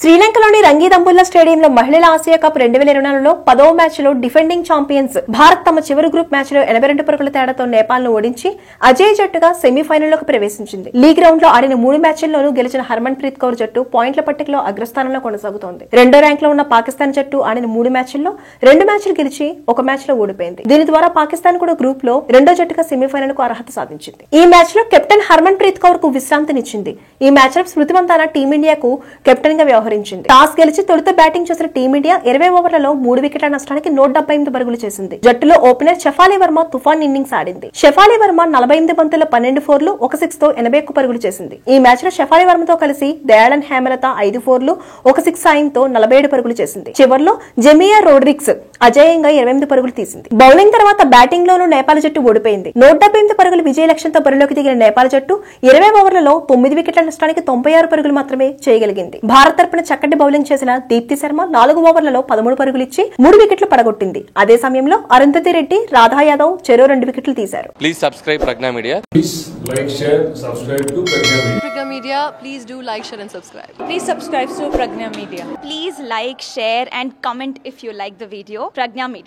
శ్రీలంకలోని రంగీదంబుల్లా స్టేడియంలో మహిళల Asia cup 2024లో 10వ మ్యాచ్లో డిఫెండింగ్ ఛాంపియన్స్ భారత్ తమ చివరి గ్రూప్ మ్యాచ్లో 82 పరుగుల తేడాతో నేపాల్ను ఓడించి అజేయ జట్టుగా సెమీఫైనల్లోకి ప్రవేశించింది. లీగ్ రౌండ్లో ఆడిన 3 మ్యాచ్ల్లోనూ గెలిచిన హర్మన్ ప్రీత్ కౌర్ జట్టు పాయింట్ల పట్టికలో అగ్రస్థానంలో కొనసాగుతోంది. రెండో ర్యాంక్లో ఉన్న పాకిస్తాన్ జట్టు ఆడిన 3 మ్యాచ్ల్లో 2 మ్యాచ్లు గెలిచి 1 మ్యాచ్లో ఓడిపోయింది. దీని ద్వారా పాకిస్తాన్ కూడా గ్రూప్ లో రెండో జట్టుగా సెమీఫైనల్కు అర్హత సాధించింది. ఈ మ్యాచ్లో కెప్టెన్ హర్మన్ ప్రీత్ కౌర్ కు విశ్రాంతినిచ్చింది. ఈ మ్యాచ్లో స్మృతి మందాన టీమిండియాకు కెప్టెన్ గా వ్యవహరించింది. టాస్ గెలిచి తొలుత బ్యాటింగ్ చేసిన టీమిండియా 20 ఓవర్లలో 3 వికెట్ల నష్టానికి 178 పరుగులు చేసింది. జట్టులో ఓపెనర్ షెఫాలి వర్మ తుఫాన్ ఇన్నింగ్స్ ఆడింది. షెఫాలి వర్మ 48 బంతుల్లో 12 ఫోర్లు 1 సిక్స్ తో 81 పరుగులు చేసింది. ఈ మ్యాచ్ లో షెఫాలి వర్మతో కలిసి దయాళన్ హేమలత 5 ఫోర్లు 1 సిక్స్ సాయంతో 47 పరుగులు చేసింది. చివర్లో జెమియా రోడ్రిక్స్ అజేయంగా 28 పరుగులు తీసింది. బౌలింగ్ తర్వాత బ్యాటింగ్ లోనూ నేపాల్ జట్టు ఓడిపోయింది. 178 పరుగుల విజయ లక్ష్యంతో బరిలోకి దిగిన నేపాల్ జట్టు 20 ఓవర్లలో 9 వికెట్ల నష్టానికి 96 పరుగులు మాత్రమే చేయగలిగింది. భారత్ తరపున చక్కటి బౌలింగ్ చేసిన దీప్తి శర్మ 4 ఓవర్లలో 13 పరుగులు ఇచ్చి 3 వికెట్లు పడగొట్టింది. అదే సమయంలో అరుంధతి రెడ్డి, రాధా యాదవ్ చెరో 2 వికెట్లు తీశారు. Please subscribe Pragna Media. Please like, share, subscribe to Pragna Media. Pragna Media, please do like, share and subscribe. Please subscribe to Pragna Media. Please like, share and comment if you like the video. Pragna Media.